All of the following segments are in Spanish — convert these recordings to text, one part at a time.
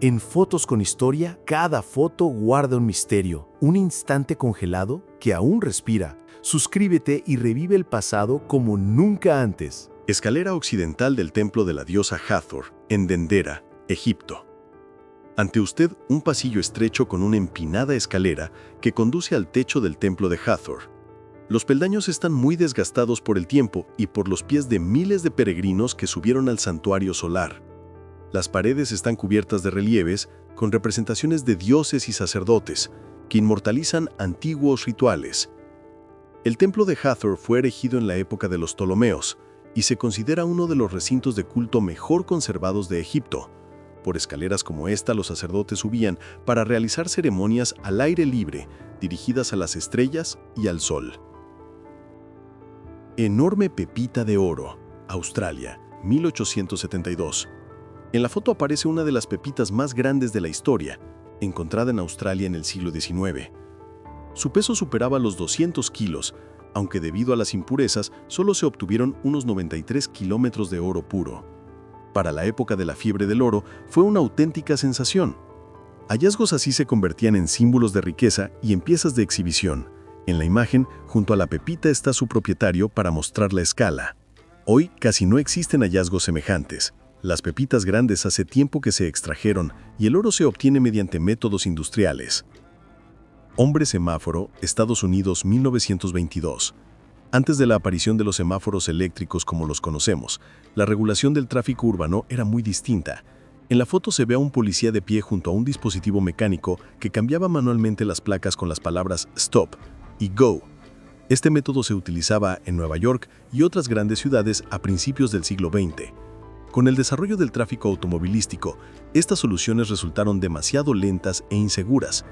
En Fotos con Historia, cada foto guarda un misterio, un instante congelado que aún respira. Suscríbete y revive el pasado como nunca antes. Escalera occidental del templo de la diosa Hathor, en Dendera, Egipto. Ante usted, un pasillo estrecho con una empinada escalera que conduce al techo del templo de Hathor. Los peldaños están muy desgastados por el tiempo y por los pies de miles de peregrinos que subieron al santuario solar. Las paredes están cubiertas de relieves con representaciones de dioses y sacerdotes que inmortalizan antiguos rituales. El templo de Hathor fue erigido en la época de los Ptolomeos y se considera uno de los recintos de culto mejor conservados de Egipto. Por escaleras como esta, los sacerdotes subían para realizar ceremonias al aire libre, dirigidas a las estrellas y al sol. Enorme pepita de oro, Australia, 1872. En la foto aparece una de las pepitas más grandes de la historia, encontrada en Australia en el siglo XIX. Su peso superaba los 200 kilos, aunque debido a las impurezas solo se obtuvieron unos 93 kilómetros de oro puro. Para la época de la fiebre del oro fue una auténtica sensación. Hallazgos así se convertían en símbolos de riqueza y en piezas de exhibición. En la imagen, junto a la pepita está su propietario para mostrar la escala. Hoy casi no existen hallazgos semejantes. Las pepitas grandes hace tiempo que se extrajeron y el oro se obtiene mediante métodos industriales. Hombre semáforo, Estados Unidos, 1922. Antes de la aparición de los semáforos eléctricos como los conocemos, la regulación del tráfico urbano era muy distinta. En la foto se ve a un policía de pie junto a un dispositivo mecánico que cambiaba manualmente las placas con las palabras "Stop" y "Go". Este método se utilizaba en Nueva York y otras grandes ciudades a principios del siglo XX. Con el desarrollo del tráfico automovilístico, estas soluciones resultaron demasiado lentas e inseguras.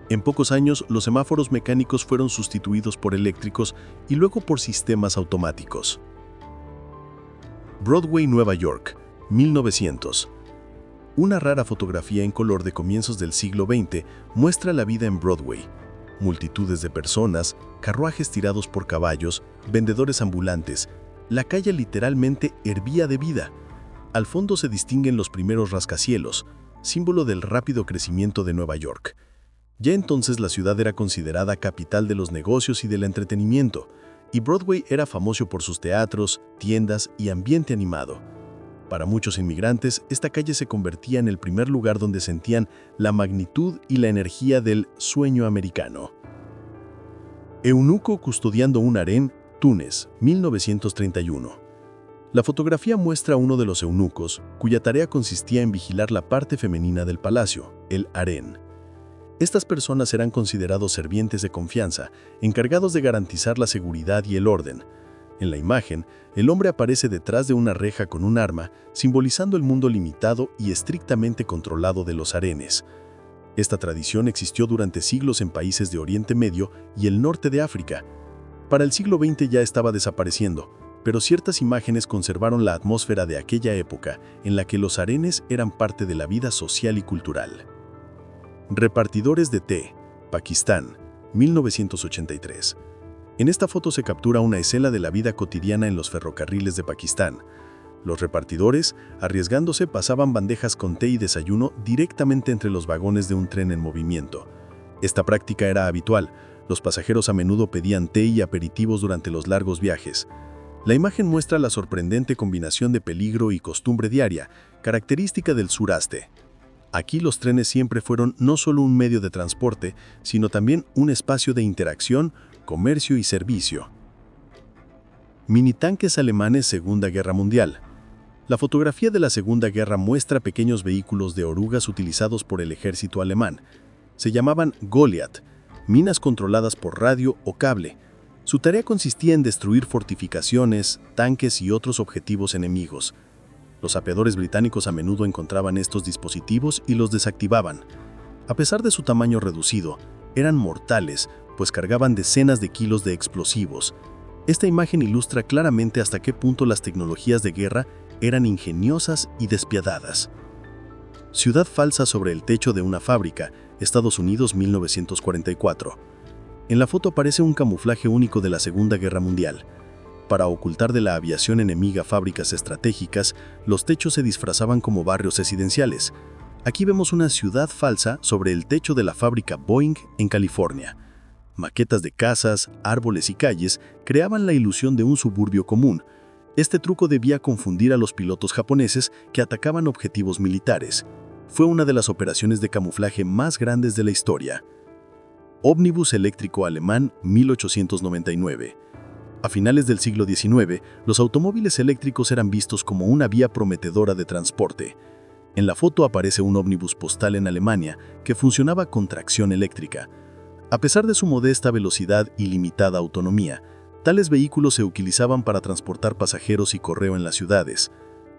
En pocos años, los semáforos mecánicos fueron sustituidos por eléctricos y luego por sistemas automáticos. Broadway, Nueva York, 1900. Una rara fotografía en color de comienzos del siglo XX muestra la vida en Broadway. Multitudes de personas, carruajes tirados por caballos, vendedores ambulantes. La calle literalmente hervía de vida. Al fondo se distinguen los primeros rascacielos, símbolo del rápido crecimiento de Nueva York. Ya entonces la ciudad era considerada capital de los negocios y del entretenimiento, y Broadway era famoso por sus teatros, tiendas y ambiente animado. Para muchos inmigrantes, esta calle se convertía en el primer lugar donde sentían la magnitud y la energía del sueño americano. Eunuco custodiando un harén, Túnez, 1931. La fotografía muestra a uno de los eunucos, cuya tarea consistía en vigilar la parte femenina del palacio, el harén. Estas personas eran considerados servientes de confianza, encargados de garantizar la seguridad y el orden. En la imagen, el hombre aparece detrás de una reja con un arma, simbolizando el mundo limitado y estrictamente controlado de los harenes. Esta tradición existió durante siglos en países de Oriente Medio y el norte de África. Para el siglo XX ya estaba desapareciendo, pero ciertas imágenes conservaron la atmósfera de aquella época en la que los harenes eran parte de la vida social y cultural. Repartidores de té, Pakistán, 1983. En esta foto se captura una escena de la vida cotidiana en los ferrocarriles de Pakistán. Los repartidores, arriesgándose, pasaban bandejas con té y desayuno directamente entre los vagones de un tren en movimiento. Esta práctica era habitual. Los pasajeros a menudo pedían té y aperitivos durante los largos viajes. La imagen muestra la sorprendente combinación de peligro y costumbre diaria, característica del sureste. Aquí los trenes siempre fueron no solo un medio de transporte, sino también un espacio de interacción, comercio y servicio. Minitanques alemanes Segunda Guerra Mundial. La fotografía de la Segunda Guerra muestra pequeños vehículos de orugas utilizados por el ejército alemán. Se llamaban Goliath, minas controladas por radio o cable. Su tarea consistía en destruir fortificaciones, tanques y otros objetivos enemigos. Los sapeadores británicos a menudo encontraban estos dispositivos y los desactivaban. A pesar de su tamaño reducido, eran mortales, pues cargaban decenas de kilos de explosivos. Esta imagen ilustra claramente hasta qué punto las tecnologías de guerra eran ingeniosas y despiadadas. Ciudad falsa sobre el techo de una fábrica, Estados Unidos, 1944. En la foto aparece un camuflaje único de la Segunda Guerra Mundial. Para ocultar de la aviación enemiga fábricas estratégicas, los techos se disfrazaban como barrios residenciales. Aquí vemos una ciudad falsa sobre el techo de la fábrica Boeing en California. Maquetas de casas, árboles y calles creaban la ilusión de un suburbio común. Este truco debía confundir a los pilotos japoneses que atacaban objetivos militares. Fue una de las operaciones de camuflaje más grandes de la historia. Ómnibus eléctrico alemán 1899. A finales del siglo XIX, los automóviles eléctricos eran vistos como una vía prometedora de transporte. En la foto aparece un ómnibus postal en Alemania que funcionaba con tracción eléctrica. A pesar de su modesta velocidad y limitada autonomía, tales vehículos se utilizaban para transportar pasajeros y correo en las ciudades.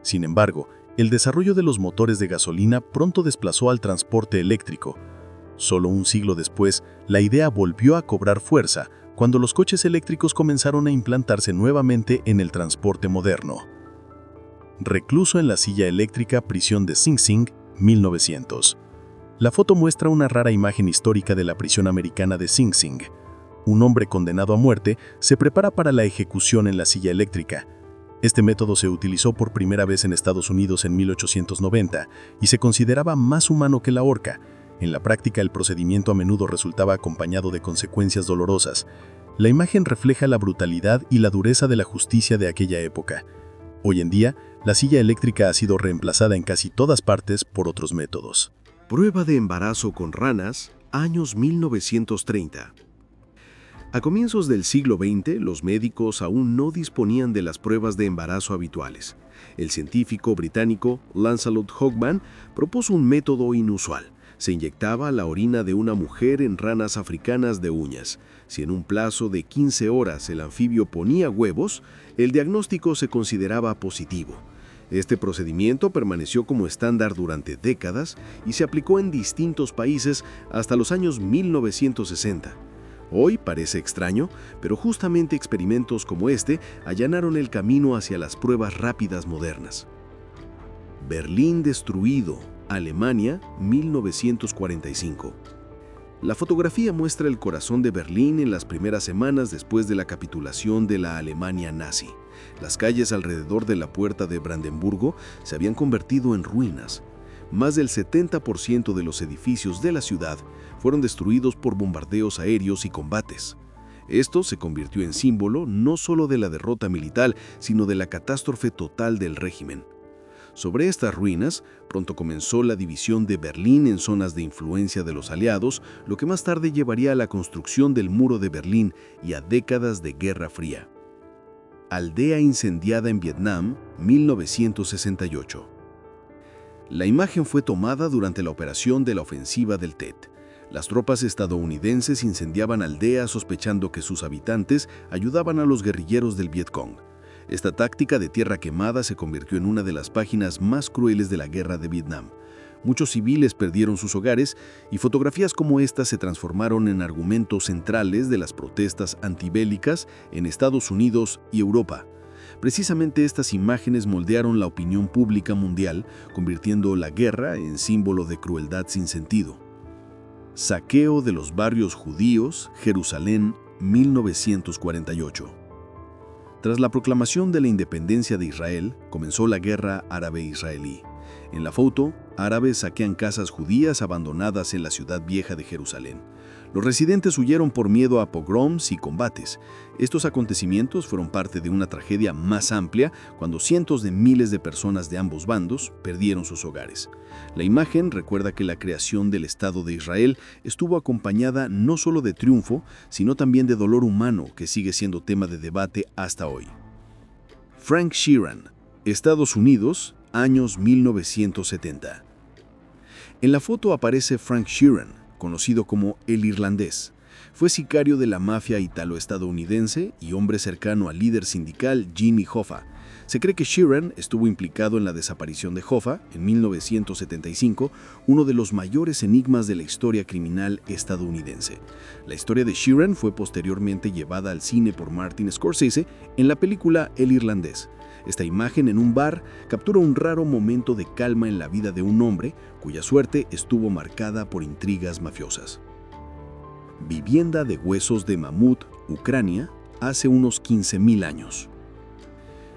Sin embargo, el desarrollo de los motores de gasolina pronto desplazó al transporte eléctrico. Solo un siglo después, la idea volvió a cobrar fuerza cuando los coches eléctricos comenzaron a implantarse nuevamente en el transporte moderno. Recluso en la silla eléctrica prisión de Sing Sing, 1900. La foto muestra una rara imagen histórica de la prisión americana de Sing Sing. Un hombre condenado a muerte se prepara para la ejecución en la silla eléctrica. Este método se utilizó por primera vez en Estados Unidos en 1890 y se consideraba más humano que la horca. En la práctica, el procedimiento a menudo resultaba acompañado de consecuencias dolorosas. La imagen refleja la brutalidad y la dureza de la justicia de aquella época. Hoy en día, la silla eléctrica ha sido reemplazada en casi todas partes por otros métodos. Prueba de embarazo con ranas, años 1930. A comienzos del siglo XX, los médicos aún no disponían de las pruebas de embarazo habituales. El científico británico Lancelot Hogman propuso un método inusual. Se inyectaba la orina de una mujer en ranas africanas de uñas. Si en un plazo de 15 horas el anfibio ponía huevos, el diagnóstico se consideraba positivo. Este procedimiento permaneció como estándar durante décadas y se aplicó en distintos países hasta los años 1960. Hoy parece extraño, pero justamente experimentos como este allanaron el camino hacia las pruebas rápidas modernas. Berlín destruido, Alemania, 1945. La fotografía muestra el corazón de Berlín en las primeras semanas después de la capitulación de la Alemania nazi. Las calles alrededor de la puerta de Brandenburgo se habían convertido en ruinas. Más del 70% de los edificios de la ciudad fueron destruidos por bombardeos aéreos y combates. Esto se convirtió en símbolo no solo de la derrota militar, sino de la catástrofe total del régimen. Sobre estas ruinas, pronto comenzó la división de Berlín en zonas de influencia de los aliados, lo que más tarde llevaría a la construcción del Muro de Berlín y a décadas de Guerra Fría. Aldea incendiada en Vietnam, 1968. La imagen fue tomada durante la operación de la ofensiva del Tet. Las tropas estadounidenses incendiaban aldeas sospechando que sus habitantes ayudaban a los guerrilleros del Vietcong. Esta táctica de tierra quemada se convirtió en una de las páginas más crueles de la guerra de Vietnam. Muchos civiles perdieron sus hogares y fotografías como esta se transformaron en argumentos centrales de las protestas antibélicas en Estados Unidos y Europa. Precisamente estas imágenes moldearon la opinión pública mundial, convirtiendo la guerra en símbolo de crueldad sin sentido. Saqueo de los barrios judíos, Jerusalén, 1948. Tras la proclamación de la independencia de Israel, comenzó la guerra árabe-israelí. En la foto, árabes saquean casas judías abandonadas en la ciudad vieja de Jerusalén. Los residentes huyeron por miedo a pogroms y combates. Estos acontecimientos fueron parte de una tragedia más amplia cuando cientos de miles de personas de ambos bandos perdieron sus hogares. La imagen recuerda que la creación del Estado de Israel estuvo acompañada no solo de triunfo, sino también de dolor humano que sigue siendo tema de debate hasta hoy. Frank Sheeran, Estados Unidos, años 1970. En la foto aparece Frank Sheeran, conocido como el Irlandés. Fue sicario de la mafia italo-estadounidense y hombre cercano al líder sindical Jimmy Hoffa. Se cree que Sheeran estuvo implicado en la desaparición de Hoffa en 1975, uno de los mayores enigmas de la historia criminal estadounidense. La historia de Sheeran fue posteriormente llevada al cine por Martin Scorsese en la película El Irlandés. Esta imagen en un bar captura un raro momento de calma en la vida de un hombre cuya suerte estuvo marcada por intrigas mafiosas. Vivienda de huesos de mamut, Ucrania, hace unos 15.000 años.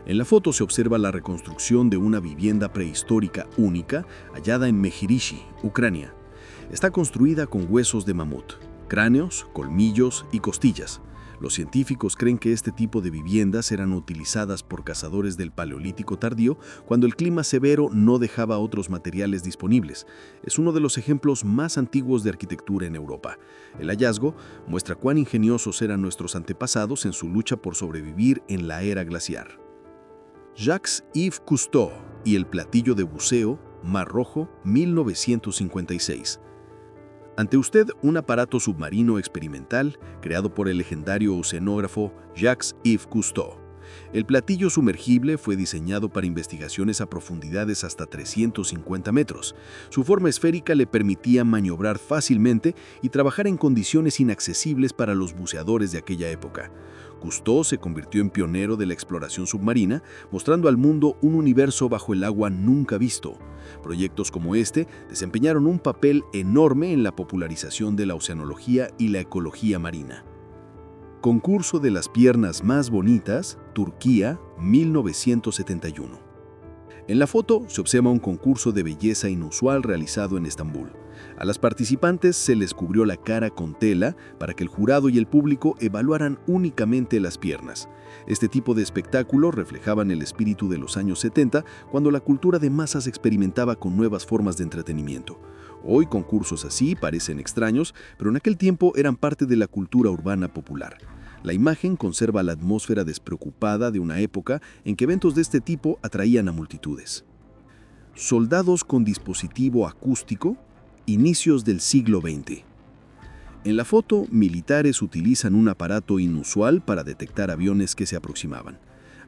En la foto se observa la reconstrucción de una vivienda prehistórica única hallada en Mejirishi, Ucrania. Está construida con huesos de mamut, cráneos, colmillos y costillas. Los científicos creen que este tipo de viviendas eran utilizadas por cazadores del Paleolítico tardío cuando el clima severo no dejaba otros materiales disponibles. Es uno de los ejemplos más antiguos de arquitectura en Europa. El hallazgo muestra cuán ingeniosos eran nuestros antepasados en su lucha por sobrevivir en la era glaciar. Jacques-Yves Cousteau y el platillo de buceo, Mar Rojo, 1956. Ante usted un aparato submarino experimental creado por el legendario oceanógrafo Jacques-Yves Cousteau. El platillo sumergible fue diseñado para investigaciones a profundidades hasta 350 metros. Su forma esférica le permitía maniobrar fácilmente y trabajar en condiciones inaccesibles para los buceadores de aquella época. Cousteau se convirtió en pionero de la exploración submarina, mostrando al mundo un universo bajo el agua nunca visto. Proyectos como este desempeñaron un papel enorme en la popularización de la oceanología y la ecología marina. Concurso de las piernas más bonitas, Turquía, 1971. En la foto se observa un concurso de belleza inusual realizado en Estambul. A las participantes se les cubrió la cara con tela para que el jurado y el público evaluaran únicamente las piernas. Este tipo de espectáculo reflejaban el espíritu de los años 70, cuando la cultura de masas experimentaba con nuevas formas de entretenimiento. Hoy concursos así parecen extraños, pero en aquel tiempo eran parte de la cultura urbana popular. La imagen conserva la atmósfera despreocupada de una época en que eventos de este tipo atraían a multitudes. Soldados con dispositivo acústico, inicios del siglo XX. En la foto, militares utilizan un aparato inusual para detectar aviones que se aproximaban.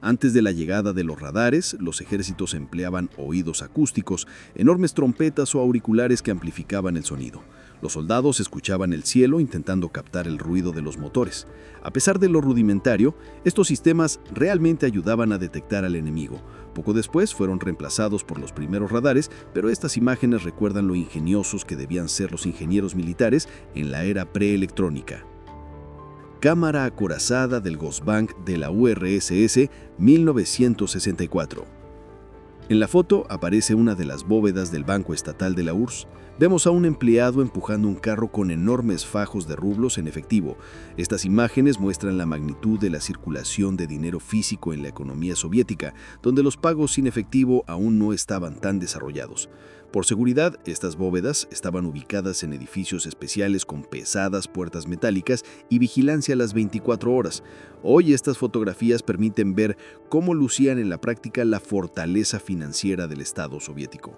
Antes de la llegada de los radares, los ejércitos empleaban oídos acústicos, enormes trompetas o auriculares que amplificaban el sonido. Los soldados escuchaban el cielo intentando captar el ruido de los motores. A pesar de lo rudimentario, estos sistemas realmente ayudaban a detectar al enemigo. Poco después fueron reemplazados por los primeros radares, pero estas imágenes recuerdan lo ingeniosos que debían ser los ingenieros militares en la era preelectrónica. Cámara acorazada del Gosbank de la URSS, 1964. En la foto aparece una de las bóvedas del Banco Estatal de la URSS. Vemos a un empleado empujando un carro con enormes fajos de rublos en efectivo. Estas imágenes muestran la magnitud de la circulación de dinero físico en la economía soviética, donde los pagos sin efectivo aún no estaban tan desarrollados. Por seguridad, estas bóvedas estaban ubicadas en edificios especiales con pesadas puertas metálicas y vigilancia a las 24 horas. Hoy estas fotografías permiten ver cómo lucían en la práctica la fortaleza financiera del Estado soviético.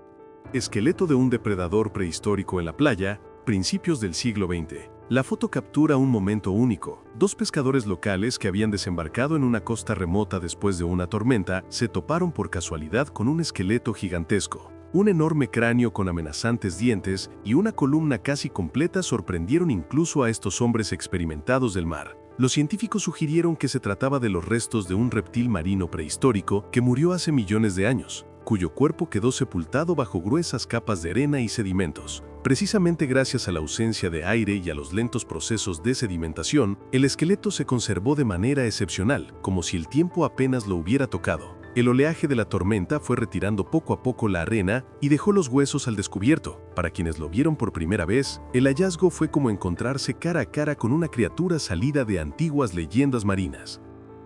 Esqueleto de un depredador prehistórico en la playa, principios del siglo XX. La foto captura un momento único. Dos pescadores locales que habían desembarcado en una costa remota después de una tormenta se toparon por casualidad con un esqueleto gigantesco. Un enorme cráneo con amenazantes dientes y una columna casi completa sorprendieron incluso a estos hombres experimentados del mar. Los científicos sugirieron que se trataba de los restos de un reptil marino prehistórico que murió hace millones de años, cuyo cuerpo quedó sepultado bajo gruesas capas de arena y sedimentos. Precisamente gracias a la ausencia de aire y a los lentos procesos de sedimentación, el esqueleto se conservó de manera excepcional, como si el tiempo apenas lo hubiera tocado. El oleaje de la tormenta fue retirando poco a poco la arena y dejó los huesos al descubierto. Para quienes lo vieron por primera vez, el hallazgo fue como encontrarse cara a cara con una criatura salida de antiguas leyendas marinas.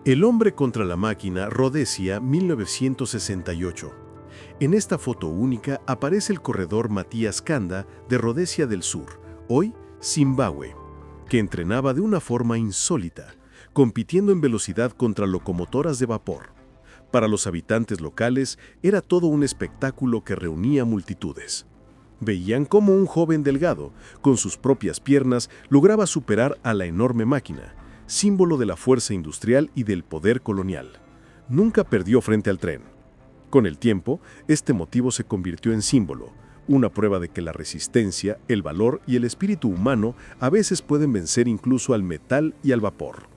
El hombre contra la máquina, Rhodesia, 1968. En esta foto única aparece el corredor Matías Kanda de Rhodesia del Sur, hoy Zimbabue, que entrenaba de una forma insólita, compitiendo en velocidad contra locomotoras de vapor. Para los habitantes locales era todo un espectáculo que reunía multitudes. Veían cómo un joven delgado, con sus propias piernas, lograba superar a la enorme máquina, símbolo de la fuerza industrial y del poder colonial. Nunca perdió frente al tren. Con el tiempo, este motivo se convirtió en símbolo, una prueba de que la resistencia, el valor y el espíritu humano a veces pueden vencer incluso al metal y al vapor.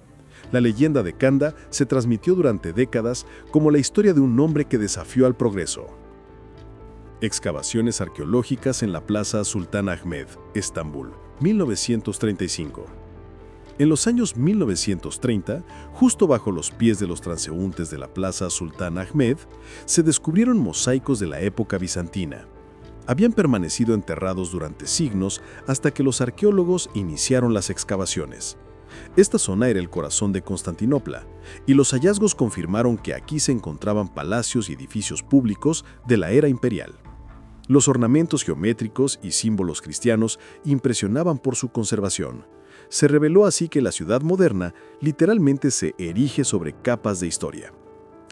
La leyenda de Kanda se transmitió durante décadas como la historia de un hombre que desafió al progreso. Excavaciones arqueológicas en la Plaza Sultan Ahmed, Estambul, 1935. En los años 1930, justo bajo los pies de los transeúntes de la Plaza Sultán Ahmed, se descubrieron mosaicos de la época bizantina. Habían permanecido enterrados durante siglos hasta que los arqueólogos iniciaron las excavaciones. Esta zona era el corazón de Constantinopla, y los hallazgos confirmaron que aquí se encontraban palacios y edificios públicos de la era imperial. Los ornamentos geométricos y símbolos cristianos impresionaban por su conservación. Se reveló así que la ciudad moderna literalmente se erige sobre capas de historia.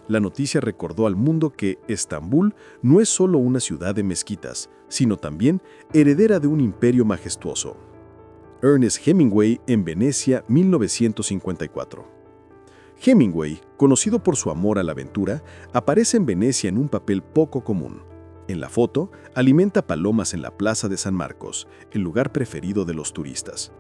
La noticia recordó al mundo que Estambul no es solo una ciudad de mezquitas, sino también heredera de un imperio majestuoso. Ernest Hemingway en Venecia, 1954. Hemingway, conocido por su amor a la aventura, aparece en Venecia en un papel poco común. En la foto, alimenta palomas en la Plaza de San Marcos, el lugar preferido de los turistas.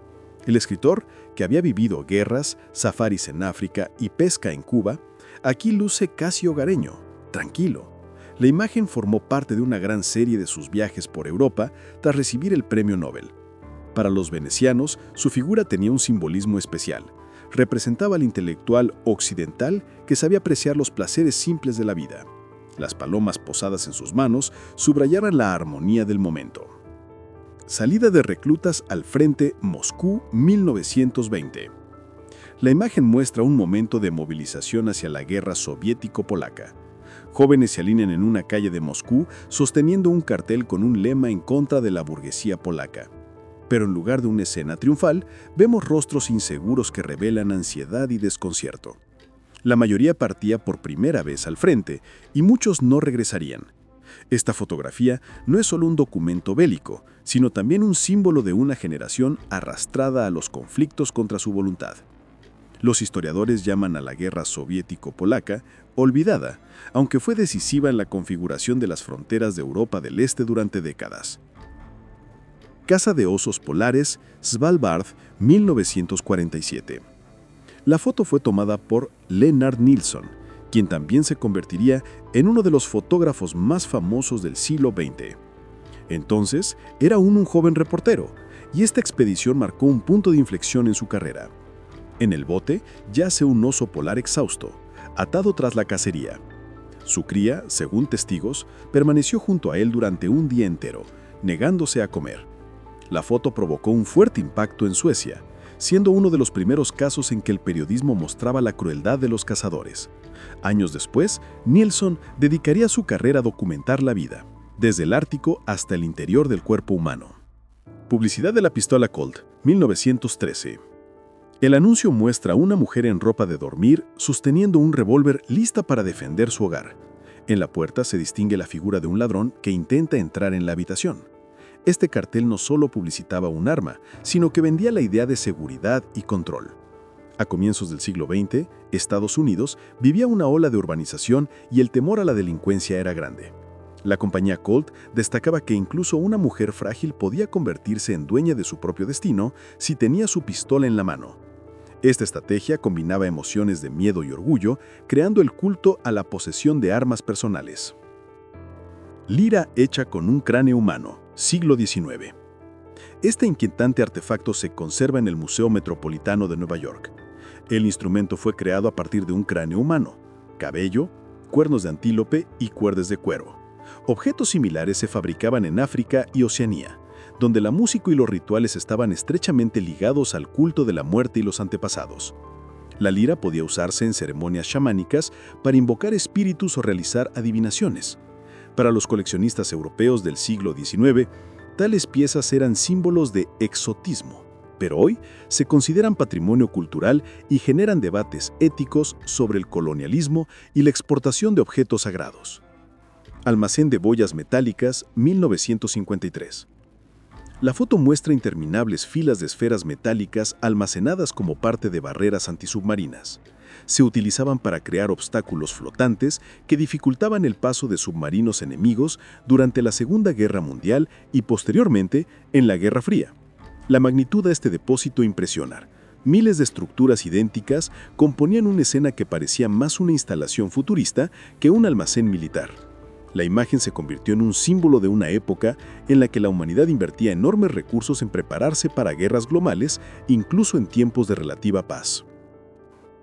El escritor, que había vivido guerras, safaris en África y pesca en Cuba, aquí luce casi hogareño, tranquilo. La imagen formó parte de una gran serie de sus viajes por Europa tras recibir el premio Nobel. Para los venecianos, su figura tenía un simbolismo especial. Representaba al intelectual occidental que sabía apreciar los placeres simples de la vida. Las palomas posadas en sus manos subrayaban la armonía del momento. Salida de reclutas al frente, Moscú, 1920. La imagen muestra un momento de movilización hacia la guerra soviético-polaca. Jóvenes se alinean en una calle de Moscú sosteniendo un cartel con un lema en contra de la burguesía polaca. Pero en lugar de una escena triunfal, vemos rostros inseguros que revelan ansiedad y desconcierto. La mayoría partía por primera vez al frente y muchos no regresarían. Esta fotografía no es solo un documento bélico, sino también un símbolo de una generación arrastrada a los conflictos contra su voluntad. Los historiadores llaman a la guerra soviético-polaca olvidada, aunque fue decisiva en la configuración de las fronteras de Europa del Este durante décadas. Caza de osos polares, Svalbard, 1947. La foto fue tomada por Lennart Nilsson, quien también se convertiría en uno de los fotógrafos más famosos del siglo XX. Entonces, era aún un joven reportero, y esta expedición marcó un punto de inflexión en su carrera. En el bote yace un oso polar exhausto, atado tras la cacería. Su cría, según testigos, permaneció junto a él durante un día entero, negándose a comer. La foto provocó un fuerte impacto en Suecia, siendo uno de los primeros casos en que el periodismo mostraba la crueldad de los cazadores. Años después, Nilsson dedicaría su carrera a documentar la vida, desde el Ártico hasta el interior del cuerpo humano. Publicidad de la pistola Colt, 1913. El anuncio muestra a una mujer en ropa de dormir sosteniendo un revólver lista para defender su hogar. En la puerta se distingue la figura de un ladrón que intenta entrar en la habitación. Este cartel no solo publicitaba un arma, sino que vendía la idea de seguridad y control. A comienzos del siglo XX, Estados Unidos vivía una ola de urbanización y el temor a la delincuencia era grande. La compañía Colt destacaba que incluso una mujer frágil podía convertirse en dueña de su propio destino si tenía su pistola en la mano. Esta estrategia combinaba emociones de miedo y orgullo, creando el culto a la posesión de armas personales. Lira hecha con un cráneo humano, siglo XIX. Este inquietante artefacto se conserva en el Museo Metropolitano de Nueva York. El instrumento fue creado a partir de un cráneo humano, cabello, cuernos de antílope y cuerdas de cuero. Objetos similares se fabricaban en África y Oceanía, donde la música y los rituales estaban estrechamente ligados al culto de la muerte y los antepasados. La lira podía usarse en ceremonias chamánicas para invocar espíritus o realizar adivinaciones. Para los coleccionistas europeos del siglo XIX, tales piezas eran símbolos de exotismo, pero hoy se consideran patrimonio cultural y generan debates éticos sobre el colonialismo y la exportación de objetos sagrados. Almacén de boyas metálicas, 1953. La foto muestra interminables filas de esferas metálicas almacenadas como parte de barreras antisubmarinas. Se utilizaban para crear obstáculos flotantes que dificultaban el paso de submarinos enemigos durante la Segunda Guerra Mundial y posteriormente en la Guerra Fría. La magnitud de este depósito impresiona. Miles de estructuras idénticas componían una escena que parecía más una instalación futurista que un almacén militar. La imagen se convirtió en un símbolo de una época en la que la humanidad invertía enormes recursos en prepararse para guerras globales, incluso en tiempos de relativa paz.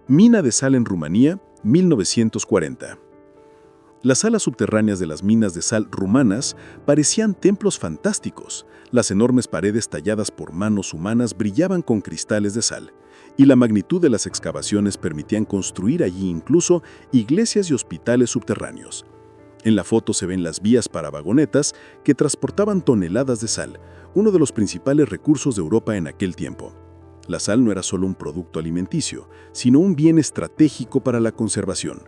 Mina de sal en Rumanía, 1940. Las salas subterráneas de las minas de sal rumanas parecían templos fantásticos. Las enormes paredes talladas por manos humanas brillaban con cristales de sal, y la magnitud de las excavaciones permitían construir allí incluso iglesias y hospitales subterráneos. En la foto se ven las vías para vagonetas que transportaban toneladas de sal, uno de los principales recursos de Europa en aquel tiempo. La sal no era solo un producto alimenticio, sino un bien estratégico para la conservación.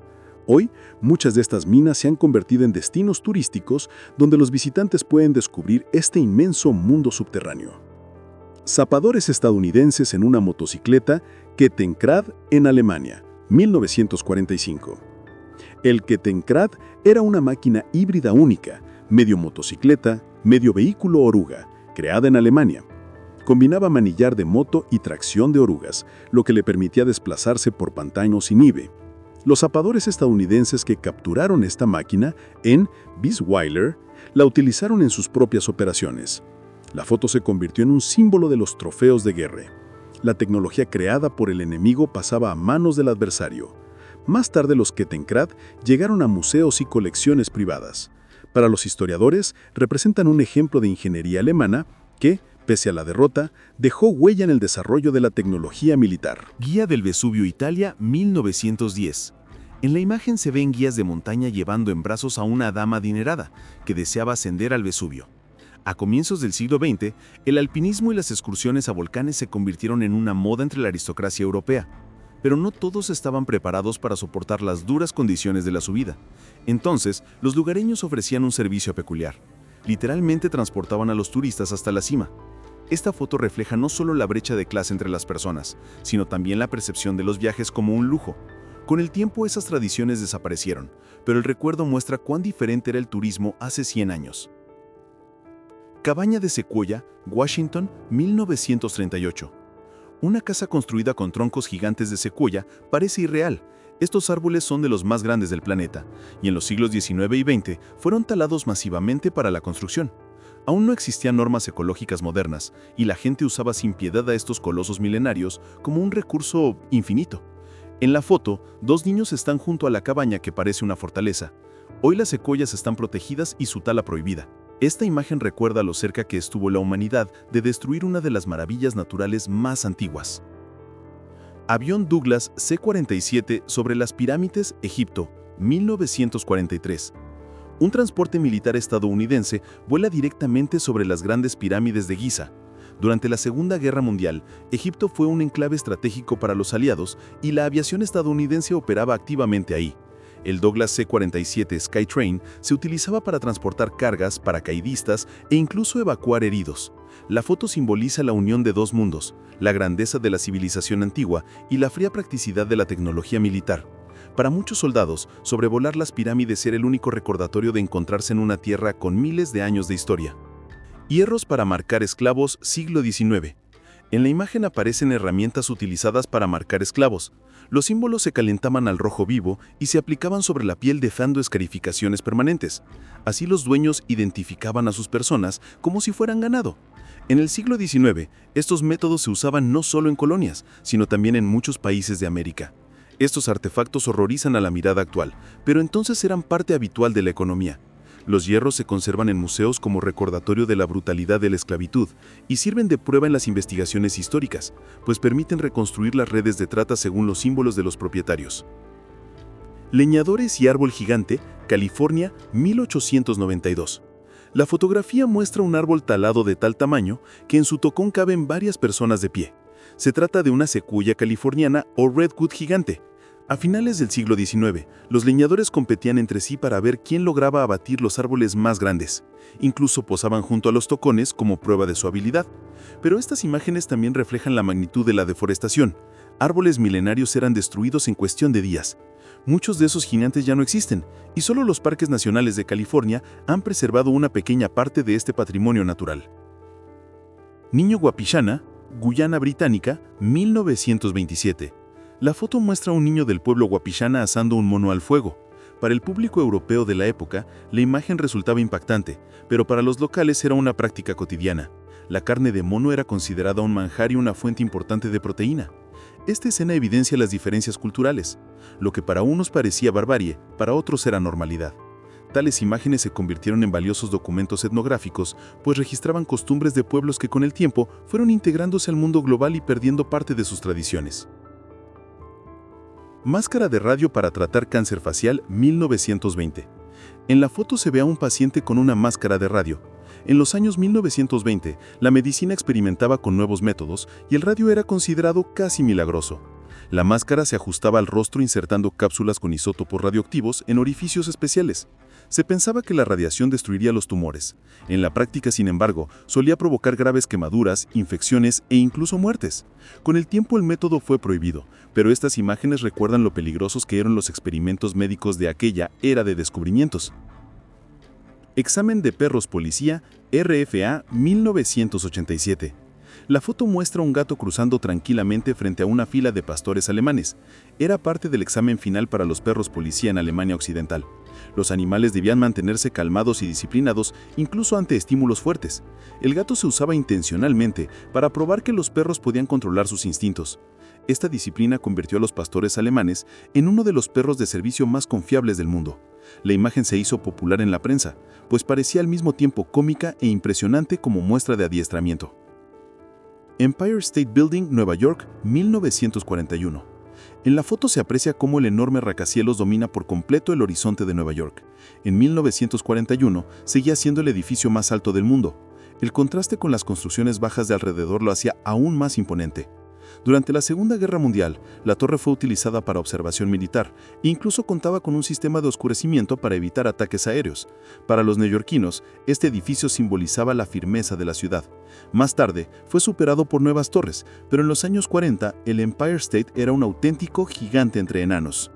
Hoy, muchas de estas minas se han convertido en destinos turísticos donde los visitantes pueden descubrir este inmenso mundo subterráneo. Zapadores estadounidenses en una motocicleta Kettenrad en Alemania, 1945. El Kettenrad era una máquina híbrida única, medio motocicleta, medio vehículo oruga, creada en Alemania. Combinaba manillar de moto y tracción de orugas, lo que le permitía desplazarse por pantanos sin nieve. Los zapadores estadounidenses que capturaron esta máquina en Bisweiler la utilizaron en sus propias operaciones. La foto se convirtió en un símbolo de los trofeos de guerra. La tecnología creada por el enemigo pasaba a manos del adversario. Más tarde los Kettenrad llegaron a museos y colecciones privadas. Para los historiadores, representan un ejemplo de ingeniería alemana que, pese a la derrota, dejó huella en el desarrollo de la tecnología militar. Guía del Vesubio, Italia, 1910. En la imagen se ven guías de montaña llevando en brazos a una dama adinerada que deseaba ascender al Vesubio. A comienzos del siglo XX, el alpinismo y las excursiones a volcanes se convirtieron en una moda entre la aristocracia europea. Pero no todos estaban preparados para soportar las duras condiciones de la subida. Entonces, los lugareños ofrecían un servicio peculiar. Literalmente transportaban a los turistas hasta la cima. Esta foto refleja no solo la brecha de clase entre las personas, sino también la percepción de los viajes como un lujo. Con el tiempo esas tradiciones desaparecieron, pero el recuerdo muestra cuán diferente era el turismo hace 100 años. Cabaña de Sequoia, Washington, 1938. Una casa construida con troncos gigantes de secuoya parece irreal. Estos árboles son de los más grandes del planeta, y en los siglos XIX y XX fueron talados masivamente para la construcción. Aún no existían normas ecológicas modernas, y la gente usaba sin piedad a estos colosos milenarios como un recurso infinito. En la foto, dos niños están junto a la cabaña que parece una fortaleza. Hoy las secuoyas están protegidas y su tala prohibida. Esta imagen recuerda lo cerca que estuvo la humanidad de destruir una de las maravillas naturales más antiguas. Avión Douglas C-47 sobre las pirámides, Egipto, 1943. Un transporte militar estadounidense vuela directamente sobre las grandes pirámides de Giza. Durante la Segunda Guerra Mundial, Egipto fue un enclave estratégico para los aliados y la aviación estadounidense operaba activamente ahí. El Douglas C-47 Skytrain se utilizaba para transportar cargas, paracaidistas e incluso evacuar heridos. La foto simboliza la unión de dos mundos, la grandeza de la civilización antigua y la fría practicidad de la tecnología militar. Para muchos soldados, sobrevolar las pirámides era el único recordatorio de encontrarse en una tierra con miles de años de historia. Hierros para marcar esclavos, siglo XIX. En la imagen aparecen herramientas utilizadas para marcar esclavos. Los símbolos se calentaban al rojo vivo y se aplicaban sobre la piel dejando escarificaciones permanentes. Así los dueños identificaban a sus personas como si fueran ganado. En el siglo XIX, estos métodos se usaban no solo en colonias, sino también en muchos países de América. Estos artefactos horrorizan a la mirada actual, pero entonces eran parte habitual de la economía. Los hierros se conservan en museos como recordatorio de la brutalidad de la esclavitud y sirven de prueba en las investigaciones históricas, pues permiten reconstruir las redes de trata según los símbolos de los propietarios. Leñadores y árbol gigante, California, 1892. La fotografía muestra un árbol talado de tal tamaño que en su tocón caben varias personas de pie. Se trata de una secuoya californiana o redwood gigante. A finales del siglo XIX, los leñadores competían entre sí para ver quién lograba abatir los árboles más grandes. Incluso posaban junto a los tocones como prueba de su habilidad. Pero estas imágenes también reflejan la magnitud de la deforestación. Árboles milenarios eran destruidos en cuestión de días. Muchos de esos gigantes ya no existen, y solo los parques nacionales de California han preservado una pequeña parte de este patrimonio natural. Niño Wapishana, Guyana Británica, 1927. La foto muestra a un niño del pueblo Wapishana asando un mono al fuego. Para el público europeo de la época, la imagen resultaba impactante, pero para los locales era una práctica cotidiana. La carne de mono era considerada un manjar y una fuente importante de proteína. Esta escena evidencia las diferencias culturales. Lo que para unos parecía barbarie, para otros era normalidad. Tales imágenes se convirtieron en valiosos documentos etnográficos, pues registraban costumbres de pueblos que con el tiempo fueron integrándose al mundo global y perdiendo parte de sus tradiciones. Máscara de radio para tratar cáncer facial 1920. En la foto se ve a un paciente con una máscara de radio. En los años 1920, la medicina experimentaba con nuevos métodos y el radio era considerado casi milagroso. La máscara se ajustaba al rostro insertando cápsulas con isótopos radioactivos en orificios especiales. Se pensaba que la radiación destruiría los tumores. En la práctica, sin embargo, solía provocar graves quemaduras, infecciones e incluso muertes. Con el tiempo el método fue prohibido, pero estas imágenes recuerdan lo peligrosos que eran los experimentos médicos de aquella era de descubrimientos. Examen de perros policía, RFA 1987. La foto muestra un gato cruzando tranquilamente frente a una fila de pastores alemanes. Era parte del examen final para los perros policía en Alemania Occidental. Los animales debían mantenerse calmados y disciplinados, incluso ante estímulos fuertes. El gato se usaba intencionalmente para probar que los perros podían controlar sus instintos. Esta disciplina convirtió a los pastores alemanes en uno de los perros de servicio más confiables del mundo. La imagen se hizo popular en la prensa, pues parecía al mismo tiempo cómica e impresionante como muestra de adiestramiento. Empire State Building, Nueva York, 1941. En la foto se aprecia cómo el enorme rascacielos domina por completo el horizonte de Nueva York. En 1941 seguía siendo el edificio más alto del mundo. El contraste con las construcciones bajas de alrededor lo hacía aún más imponente. Durante la Segunda Guerra Mundial, la torre fue utilizada para observación militar e incluso contaba con un sistema de oscurecimiento para evitar ataques aéreos. Para los neoyorquinos, este edificio simbolizaba la firmeza de la ciudad. Más tarde, fue superado por nuevas torres, pero en los años 40, el Empire State era un auténtico gigante entre enanos.